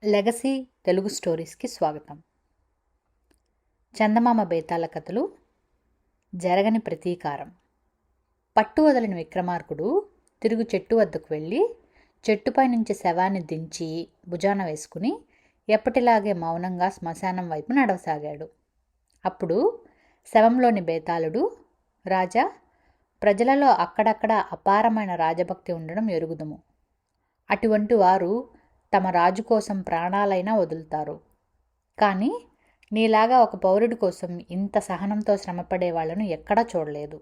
Legacy Telugu స్టోరీస్కి స్వాగతం. చందమామ బేతాళ కథలు. జరగని ప్రతీకారం. పట్టు వదలని విక్రమార్కుడు తిరుగు చెట్టు వద్దకు వెళ్ళి చెట్టుపై నుంచి శవాన్ని దించి భుజాన వేసుకుని ఎప్పటిలాగే మౌనంగా శ్మశానం వైపు నడవసాగాడు. అప్పుడు శవంలోని బేతాళుడు, రాజా, ప్రజలలో అక్కడక్కడ అపారమైన రాజభక్తి ఉండడం ఎరుగుదుము. అటువంటి వారు తమ రాజు కోసం ప్రాణాలైనా వదులుతారు. కానీ నీలాగా ఒక పౌరుడి కోసం ఇంత సహనంతో శ్రమపడే వాళ్ళను ఎక్కడా చూడలేదు.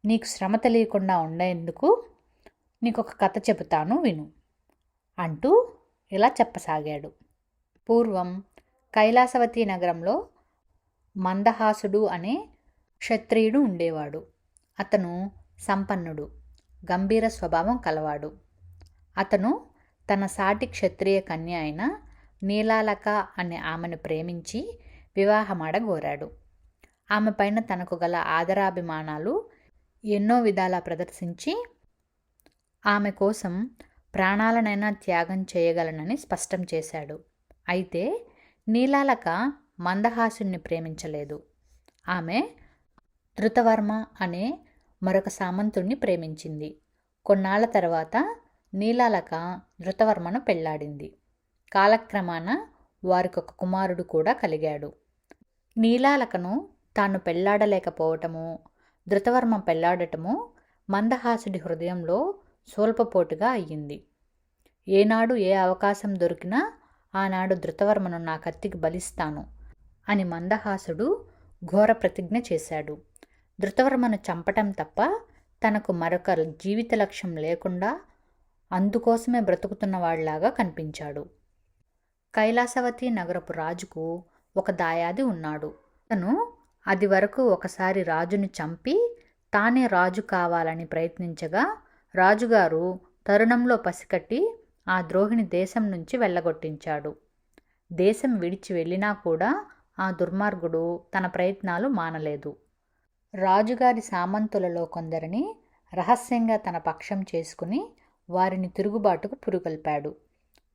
నీకు శ్రమ తెలియకుండా ఉండేందుకు నీకొక కథ చెబుతాను, విను అంటూ ఇలా చెప్పసాగాడు. పూర్వం కైలాసవతి నగరంలో మందహాసుడు అనే క్షత్రియుడు ఉండేవాడు. అతను సంపన్నుడు, గంభీర స్వభావం కలవాడు. అతను తన సాటి క్షత్రియ కన్య అయిన నీలాలక అనే ఆమెను ప్రేమించి వివాహమాడగోరాడు. ఆమె పైన తనకు గల ఆదరాభిమానాలు ఎన్నో విధాలా ప్రదర్శించి ఆమె కోసం ప్రాణాలనైనా త్యాగం చేయగలనని స్పష్టం చేశాడు. అయితే నీలాలక మందహాసుని ప్రేమించలేదు. ఆమె ధృతవర్మ అనే మరొక సామంతుణ్ణి ప్రేమించింది. కొన్నాళ్ల తర్వాత నీలాలక ధృతవర్మను పెళ్లాడింది. కాలక్రమాన వారికొక కుమారుడు కూడా కలిగాడు. నీలాలకను తాను పెళ్లాడలేకపోవటము, ధృతవర్మ పెళ్లాడటము మందహాసుడి హృదయంలో స్వల్పపోటుగా అయ్యింది. ఏనాడు ఏ అవకాశం దొరికినా ఆనాడు ధృతవర్మను నా కత్తికి బలిస్తాను అని మందహాసుడు ఘోర ప్రతిజ్ఞ చేశాడు. ధృతవర్మను చంపటం తప్ప తనకు మరొక జీవిత లక్ష్యం లేకుండా అందుకోసమే బ్రతుకుతున్నవాడిలాగా కనిపించాడు. కైలాసవతి నగరపు రాజుకు ఒక దాయాది ఉన్నాడు. అతను అది వరకు ఒకసారి రాజుని చంపి తానే రాజు కావాలని ప్రయత్నించగా రాజుగారు తరుణంలో పసికట్టి ఆ ద్రోహిని దేశం నుంచి వెళ్ళగొట్టించాడు. దేశం విడిచి వెళ్ళినా కూడా ఆ దుర్మార్గుడు తన ప్రయత్నాలు మానలేదు. రాజుగారి సామంతులలో కొందరిని రహస్యంగా తన పక్షం చేసుకుని వారిని తిరుగుబాటుకు పురుగొల్పాడు.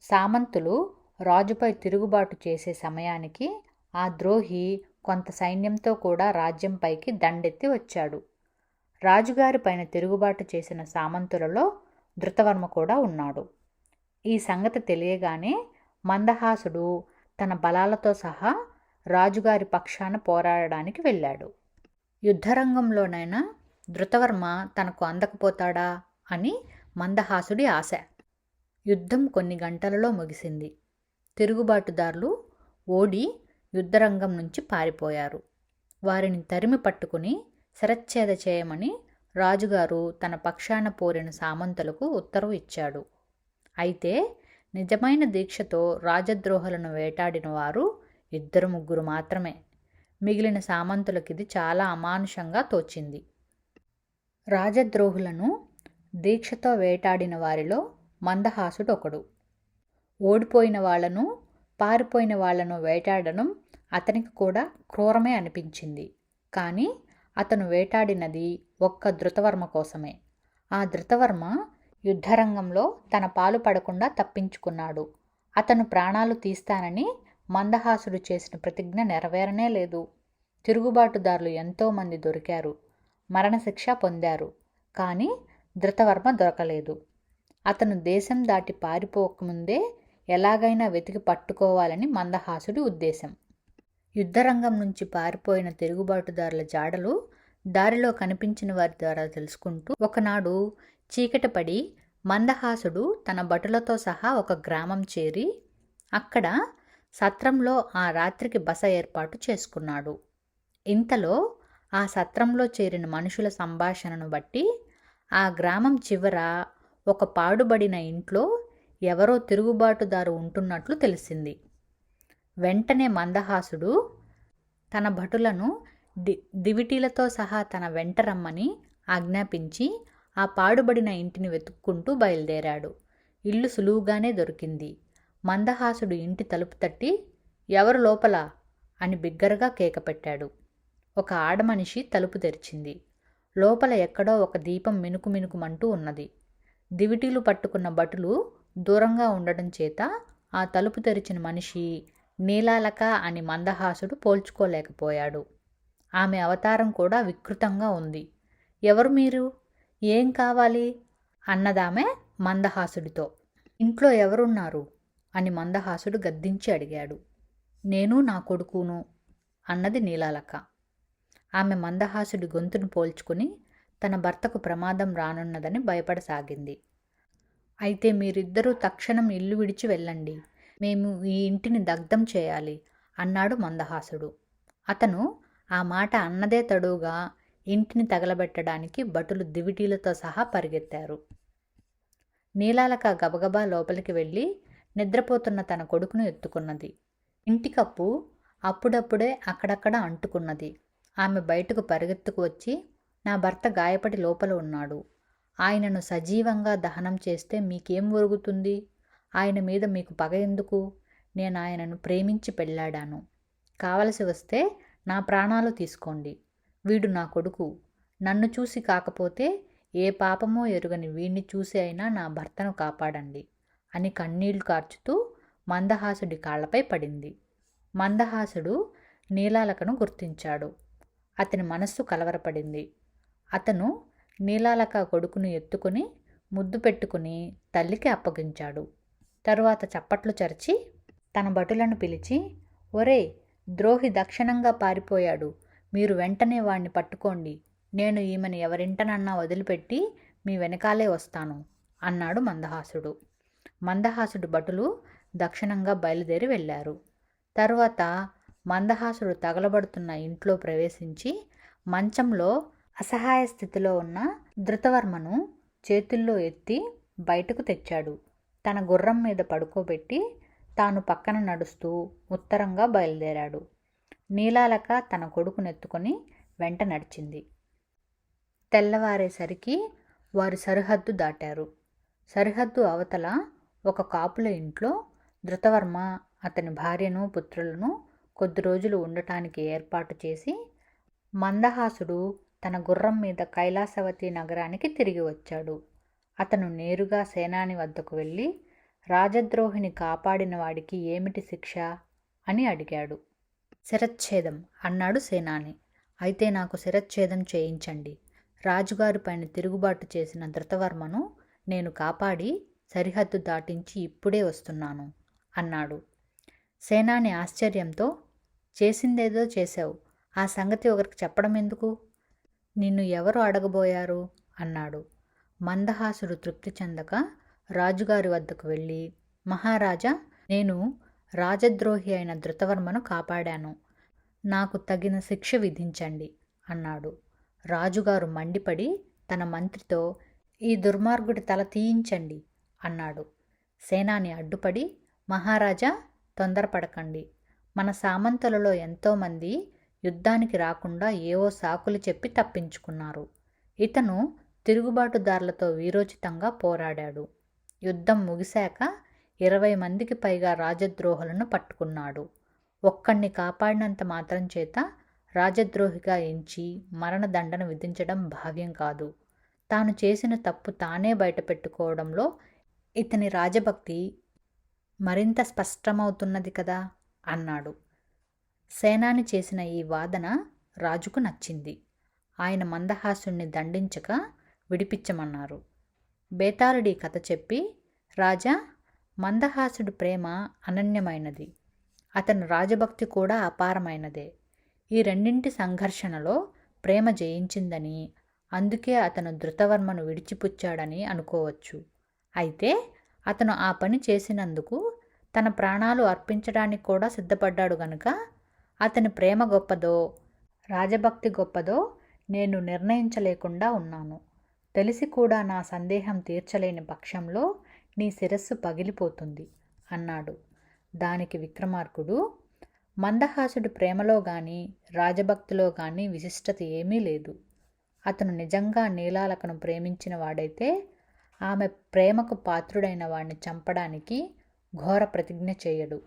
సామంతులు రాజుపై తిరుగుబాటు చేసే సమయానికి ఆ ద్రోహి కొంత సైన్యంతో కూడా రాజ్యంపైకి దండెత్తి వచ్చాడు. రాజుగారి పైన తిరుగుబాటు చేసిన సామంతులలో ధృతవర్మ కూడా ఉన్నాడు. ఈ సంగతి తెలియగానే మందహాసుడు తన బలాలతో సహా రాజుగారి పక్షాన పోరాడడానికి వెళ్ళాడు. యుద్ధరంగంలోనైనా ధృతవర్మ తనకు అందకపోతాడా అని మందహాసుడి ఆశ. యుద్ధం కొన్ని గంటలలో ముగిసింది. తిరుగుబాటుదారులు ఓడి యుద్ధరంగం నుంచి పారిపోయారు. వారిని తరిమి పట్టుకుని శిరచ్ఛేద చేయమని రాజుగారు తన పక్షాన పోరిన సామంతులకు ఉత్తర్వు ఇచ్చాడు. అయితే నిజమైన దీక్షతో రాజద్రోహులను వేటాడిన వారు 2-3 మాత్రమే. మిగిలిన సామంతులకిది చాలా అమానుషంగా తోచింది. రాజద్రోహులను దీక్షతో వేటాడిన వారిలో మందహాసుడు ఒకడు. ఓడిపోయిన వాళ్లను, పారిపోయిన వాళ్లను వేటాడడం అతనికి కూడా క్రూరమే అనిపించింది. కానీ అతను వేటాడినది ఒక్క ధృతవర్మ కోసమే. ఆ ధృతవర్మ యుద్ధరంగంలో తన పాలు పడకుండా తప్పించుకున్నాడు. అతను ప్రాణాలు తీస్తానని మందహాసుడు చేసిన ప్రతిజ్ఞ నెరవేరనే లేదు. తిరుగుబాటుదారులు ఎంతోమంది దొరికారు, మరణశిక్ష పొందారు. కానీ ధృతవర్మ దొరకలేదు. అతను దేశం దాటి పారిపోకముందే ఎలాగైనా వెతికి పట్టుకోవాలని మందహాసుడి ఉద్దేశం. యుద్ధరంగం నుంచి పారిపోయిన తిరుగుబాటుదారుల జాడలు దారిలో కనిపించిన వారి ద్వారా తెలుసుకుంటూ ఒకనాడు చీకటి పడి మందహాసుడు తన భటులతో సహా ఒక గ్రామం చేరి అక్కడ సత్రంలో ఆ రాత్రికి బస ఏర్పాటు చేసుకున్నాడు. ఇంతలో ఆ సత్రంలో చేరిన మనుషుల సంభాషణను బట్టి ఆ గ్రామం చివర ఒక పాడుబడిన ఇంట్లో ఎవరో తిరుగుబాటుదారు ఉంటున్నట్లు తెలిసింది. వెంటనే మందహాసుడు తన భటులను దివిటీలతో సహా తన వెంట రమ్మని ఆజ్ఞాపించి ఆ పాడుబడిన ఇంటిని వెతుక్కుంటూ బయలుదేరాడు. ఇల్లు సులువుగానే దొరికింది. మందహాసుడు ఇంటి తలుపు తట్టి "ఎవరు లోపల?" అని బిగ్గరగా కేకపెట్టాడు. ఒక ఆడమనిషి తలుపు తెరిచింది. లోపల ఎక్కడో ఒక దీపం మినుకుమినుకుమంటూ ఉన్నది. దివిటీలు పట్టుకున్న భటులు దూరంగా ఉండడం చేత ఆ తలుపు తెరిచిన మనిషి నీలాలక అని మందహాసుడు పోల్చుకోలేకపోయాడు. ఆమె అవతారం కూడా వికృతంగా ఉంది. ఎవరు మీరు? ఏం కావాలి? అన్నదామె మందహాసుడితో. ఇంట్లో ఎవరున్నారు అని మందహాసుడు గద్దించి అడిగాడు. నేను నా కొడుకును అన్నది నీలాలక. ఆమె మందహాసుడి గొంతును పోల్చుకుని తన భర్తకు ప్రమాదం రానున్నదని భయపడసాగింది. అయితే మీరిద్దరూ తక్షణం ఇల్లు విడిచి వెళ్ళండి, మేము ఈ ఇంటిని దగ్ధం చేయాలి అన్నాడు మందహాసుడు. అతను ఆ మాట అన్నదే తడువుగా ఇంటిని తగలబెట్టడానికి భటులు దివిటీలతో సహా పరిగెత్తారు. నీలాలక గబగబా లోపలికి వెళ్ళి నిద్రపోతున్న తన కొడుకును ఎత్తుకున్నది. ఇంటి కప్పు అప్పుడప్పుడే అక్కడక్కడ అంటుకున్నది. ఆమె బయటకు పరిగెత్తుకు వచ్చి, నా భర్త గాయపడి లోపల ఉన్నాడు. ఆయనను సజీవంగా దహనం చేస్తే మీకేం ఒరుగుతుంది? ఆయన మీద మీకు పగ ఎందుకు? నేను ఆయనను ప్రేమించి పెళ్ళాడాను. కావలసి వస్తే నా ప్రాణాలు తీసుకోండి. వీడు నా కొడుకు. నన్ను చూసి కాకపోతే ఏ పాపమో ఎరుగని వీణ్ణి చూసి అయినా నా భర్తను కాపాడండి అని కన్నీళ్లు కార్చుతూ మందహాసుడి కాళ్లపై పడింది. మందహాసుడు నీలాలకను గుర్తించాడు. అతని మనస్సు కలవరపడింది. అతను నీలాలక కొడుకును ఎత్తుకుని ముద్దు పెట్టుకుని తల్లికి అప్పగించాడు. తరువాత చప్పట్లు చరిచి తన భటులను పిలిచి, ఒరే, ద్రోహి దక్షిణంగా పారిపోయాడు, మీరు వెంటనే వాణ్ణి పట్టుకోండి. నేను ఈమెను ఎవరింటనన్నా వదిలిపెట్టి మీ వెనకాలే వస్తాను అన్నాడు మందహాసుడు. మందహాసుడు భటులు దక్షిణంగా బయలుదేరి వెళ్ళారు. తరువాత మందహాసుడు తగలబడుతున్న ఇంట్లో ప్రవేశించి మంచంలో అసహాయ స్థితిలో ఉన్న ధృతవర్మను చేతుల్లో ఎత్తి బయటకు తెచ్చాడు. తన గుర్రం మీద పడుకోబెట్టి తాను పక్కన నడుస్తూ ఉత్తరంగా బయలుదేరాడు. నీలాలక తన కొడుకునెత్తుకొని వెంట నడిచింది. తెల్లవారేసరికి వారు సరిహద్దు దాటారు. సరిహద్దు అవతల ఒక కాపుల ఇంట్లో ధృతవర్మ అతని భార్యను పుత్రులను కొద్ది రోజులు ఉండటానికి ఏర్పాటు చేసి మందహాసుడు తన గుర్రం మీద కైలాసవతి నగరానికి తిరిగి వచ్చాడు. అతను నేరుగా సేనాని వద్దకు వెళ్ళి, రాజద్రోహిని కాపాడిన వాడికి ఏమిటి శిక్ష అని అడిగాడు. శిరచ్ఛేదం అన్నాడు సేనాని. అయితే నాకు శిరచ్ఛేదం చేయించండి. రాజుగారి పైన తిరుగుబాటు చేసిన ధృతవర్మను నేను కాపాడి సరిహద్దు దాటించి ఇప్పుడే వస్తున్నాను అన్నాడు. సేనాని ఆశ్చర్యంతో, చేసిందేదో చేశావు, ఆ సంగతి ఒకరికి చెప్పడం ఎందుకు? నిన్ను ఎవరు అడగబోయారు అన్నాడు. మందహాసుడు తృప్తి చెందక రాజుగారి వద్దకు వెళ్ళి, మహారాజా, నేను రాజద్రోహి అయిన ధృతవర్మను కాపాడాను, నాకు తగిన శిక్ష విధించండి అన్నాడు. రాజుగారు మండిపడి తన మంత్రితో, ఈ దుర్మార్గుడి తల తీయించండి అన్నాడు. సేనాని అడ్డుపడి, మహారాజా, తొందరపడకండి, మన సామంతులలో ఎంతోమంది యుద్ధానికి రాకుండా ఏవో సాకులు చెప్పి తప్పించుకున్నారు. ఇతను తిరుగుబాటుదారులతో వీరోచితంగా పోరాడాడు. యుద్ధం ముగిశాక 20 మందికి పైగా రాజద్రోహులను పట్టుకున్నాడు. ఒక్కణ్ణి కాపాడినంత మాత్రం చేత రాజద్రోహిగా ఎంచి మరణదండన విధించడం భావ్యం కాదు. తాను చేసిన తప్పు తానే బయటపెట్టుకోవడంలో ఇతని రాజభక్తి మరింత స్పష్టమవుతున్నది కదా అన్నాడు. సేనాని చేసిన ఈ వాదన రాజుకు నచ్చింది. ఆయన మందహాసుణ్ణి దండించక విడిపించమన్నారు. బేతాళుడి కథ చెప్పి, రాజా, మందహాసుడి ప్రేమ అనన్యమైనది, అతని రాజభక్తి కూడా అపారమైనదే. ఈ రెండింటి సంఘర్షణలో ప్రేమ జయించిందని, అందుకే అతను ధృతవర్మను విడిచిపుచ్చాడని అనుకోవచ్చు. అయితే అతను ఆ పని చేసినందుకు తన ప్రాణాలు అర్పించడానికి కూడా సిద్ధపడ్డాడు గనుక అతని ప్రేమ గొప్పదో రాజభక్తి గొప్పదో నేను నిర్ణయించలేకుండా ఉన్నాను. తెలిసి కూడా నా సందేహం తీర్చలేని పక్షంలో నీ శిరస్సు పగిలిపోతుంది అన్నాడు. దానికి విక్రమార్కుడు, మందహాసుడి ప్రేమలో కానీ రాజభక్తిలో కానీ విశిష్టత ఏమీ లేదు. అతను నిజంగా నీలాలకను ప్రేమించిన వాడైతే ఆమె ప్రేమకు పాత్రుడైన వాడిని చంపడానికి ఘోర ప్రతిజ్ఞ చేయడు.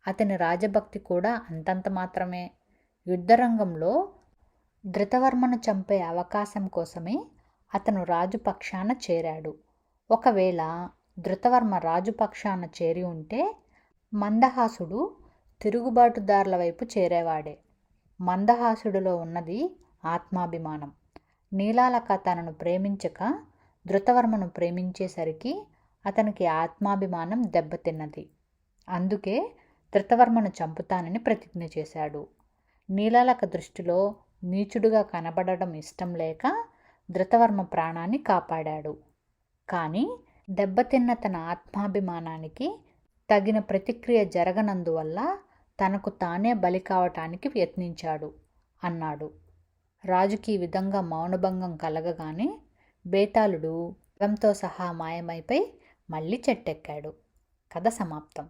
అతని రాజభక్తి కూడా అంతంత మాత్రమే. యుద్ధరంగంలో ధృతవర్మను చంపే అవకాశం కోసమే అతను రాజుపక్షాన చేరాడు. ఒకవేళ ధృతవర్మ రాజుపక్షాన చేరి ఉంటే మందహాసుడు తిరుగుబాటుదారుల వైపు చేరేవాడే. మందహాసుడిలో ఉన్నది ఆత్మాభిమానం. నీలాలక తనను ప్రేమించక ధృతవర్మను ప్రేమించేసరికి అతనికి ఆత్మాభిమానం దెబ్బతిన్నది. అందుకే ధృతవర్మను చంపుతానని ప్రతిజ్ఞ చేశాడు. నీలాలక దృష్టిలో నీచుడుగా కనబడడం ఇష్టం లేక ధృతవర్మ ప్రాణాన్ని కాపాడాడు. కానీ దెబ్బతిన్న తన ఆత్మాభిమానానికి తగిన ప్రతిక్రియ జరగనందువల్ల తనకు తానే బలి కావటానికి యత్నించాడు అన్నాడు. రాజుకి ఈ విధంగా మౌనభంగం కలగగానే బేతాళుడు రథంతో సహా మాయమైపోయి మళ్ళీ చెట్టెక్కాడు. కథ సమాప్తం.